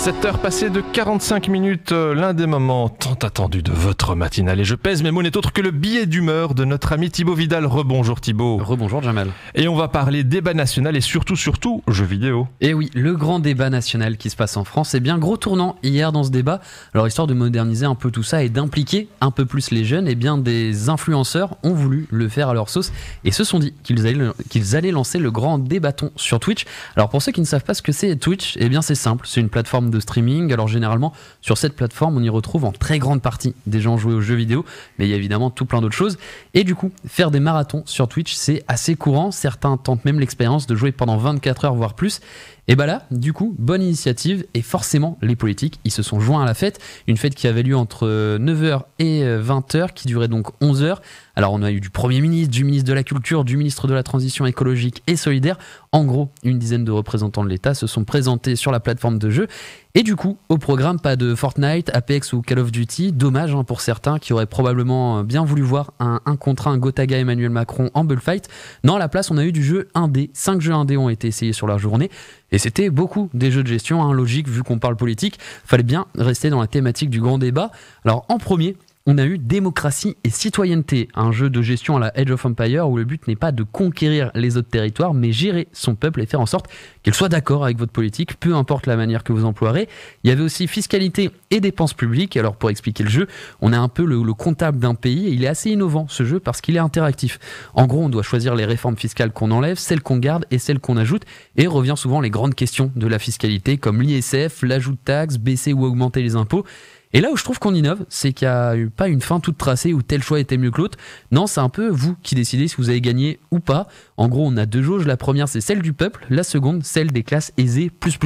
7h passées de 45 minutes, l'un des moments tant attendus de votre matinale. Et je pèse mes mots n'est autre que le billet d'humeur de notre ami Thibaut Vidal. Rebonjour Thibaut. Rebonjour Jamel. Et on va parler débat national et surtout jeux vidéo. Et oui, le grand débat national qui se passe en France, c'est bien gros tournant hier dans ce débat. Alors histoire de moderniser un peu tout ça et d'impliquer un peu plus les jeunes, et bien des influenceurs ont voulu le faire à leur sauce et se sont dit qu'ils allaient lancer le grand débatton sur Twitch. Alors pour ceux qui ne savent pas ce que c'est Twitch, eh bien c'est simple, c'est une plateforme de streaming. Alors généralement sur cette plateforme on y retrouve en très grande partie des gens jouer aux jeux vidéo, mais il y a évidemment tout plein d'autres choses. Et du coup faire des marathons sur Twitch c'est assez courant, certains tentent même l'expérience de jouer pendant 24 heures voire plus. Et bah là, du coup, bonne initiative, et forcément les politiques, ils se sont joints à la fête, une fête qui avait lieu entre 9h et 20h, qui durait donc 11h. Alors on a eu du Premier ministre, du ministre de la Culture, du ministre de la Transition écologique et solidaire. En gros, une dizaine de représentants de l'État se sont présentés sur la plateforme de jeu. Et du coup, au programme, pas de Fortnite, Apex ou Call of Duty. Dommage pour certains qui auraient probablement bien voulu voir un 1 contre 1 Gotaga Emmanuel Macron en bullfight. Non, à la place, on a eu du jeu 1D. 5 jeux 1D ont été essayés sur la journée. Et c'était beaucoup des jeux de gestion, logique, vu qu'on parle politique. Fallait bien rester dans la thématique du grand débat. Alors en premier, on a eu Démocratie et Citoyenneté, un jeu de gestion à la Age of Empires où le but n'est pas de conquérir les autres territoires, mais gérer son peuple et faire en sorte qu'il soit d'accord avec votre politique, peu importe la manière que vous emploierez. Il y avait aussi Fiscalité et Dépenses publiques. Alors pour expliquer le jeu, on a un peu le comptable d'un pays, et il est assez innovant ce jeu parce qu'il est interactif. En gros, on doit choisir les réformes fiscales qu'on enlève, celles qu'on garde et celles qu'on ajoute, et revient souvent les grandes questions de la fiscalité comme l'ISF, l'ajout de taxes, baisser ou augmenter les impôts. Et là où je trouve qu'on innove, c'est qu'il n'y a pas une fin toute tracée où tel choix était mieux que l'autre. Non, c'est un peu vous qui décidez si vous avez gagné ou pas. En gros, on a deux jauges. La première, c'est celle du peuple. La seconde, celle des classes aisées, plus.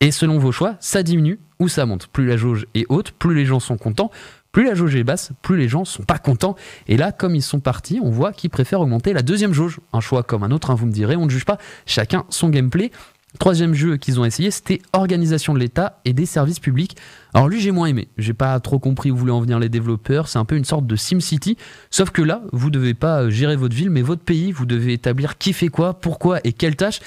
Et selon vos choix, ça diminue ou ça monte. Plus la jauge est haute, plus les gens sont contents. Plus la jauge est basse, plus les gens sont pas contents. Et là, comme ils sont partis, on voit qu'ils préfèrent augmenter la deuxième jauge. Un choix comme un autre, vous me direz, on ne juge pas. Chacun son gameplay. Troisième jeu qu'ils ont essayé, c'était Organisation de l'État et des services publics. Alors lui, j'ai moins aimé. J'ai pas trop compris où voulaient en venir les développeurs. C'est un peu une sorte de SimCity. Sauf que là, vous devez pas gérer votre ville, mais votre pays. Vous devez établir qui fait quoi, pourquoi et quelle tâche.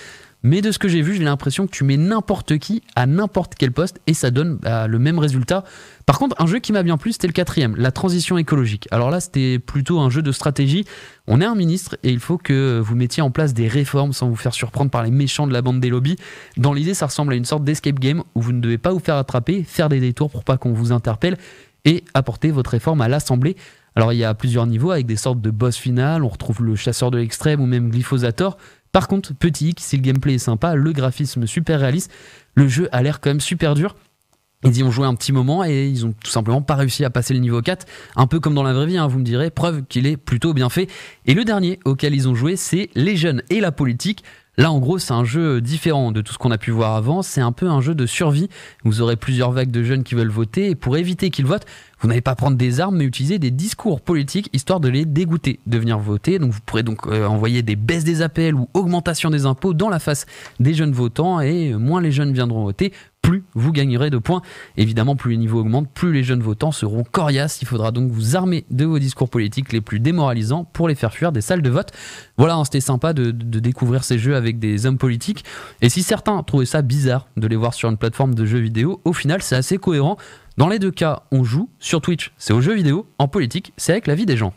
Mais de ce que j'ai vu, j'ai l'impression que tu mets n'importe qui à n'importe quel poste et ça donne le même résultat. Par contre, un jeu qui m'a bien plu, c'était le quatrième, la transition écologique. Alors là, c'était plutôt un jeu de stratégie. On est un ministre et il faut que vous mettiez en place des réformes sans vous faire surprendre par les méchants de la bande des lobbies. Dans l'idée, ça ressemble à une sorte d'escape game où vous ne devez pas vous faire attraper, faire des détours pour pas qu'on vous interpelle et apporter votre réforme à l'Assemblée. Alors il y a plusieurs niveaux avec des sortes de boss finales, on retrouve le chasseur de l'extrême ou même Glyphosator. Par contre, petit X, si le gameplay est sympa, le graphisme super réaliste, le jeu a l'air quand même super dur. Ils y ont joué un petit moment et ils ont tout simplement pas réussi à passer le niveau 4, un peu comme dans la vraie vie, vous me direz, preuve qu'il est plutôt bien fait. Et le dernier auquel ils ont joué, c'est Les jeunes et la politique. Là, en gros, c'est un jeu différent de tout ce qu'on a pu voir avant. C'est un peu un jeu de survie. Vous aurez plusieurs vagues de jeunes qui veulent voter. Et pour éviter qu'ils votent, vous n'allez pas prendre des armes, mais utiliser des discours politiques, histoire de les dégoûter de venir voter. Donc, vous pourrez donc envoyer des baisses des APL ou augmentation des impôts dans la face des jeunes votants. Et moins les jeunes viendront voter, plus vous gagnerez de points. Évidemment, plus les niveaux augmentent, plus les jeunes votants seront coriaces. Il faudra donc vous armer de vos discours politiques les plus démoralisants pour les faire fuir des salles de vote. Voilà, c'était sympa de découvrir ces jeux avec des hommes politiques. Et si certains trouvaient ça bizarre de les voir sur une plateforme de jeux vidéo, au final, c'est assez cohérent. Dans les deux cas, on joue. Sur Twitch, c'est aux jeux vidéo. En politique, c'est avec la vie des gens.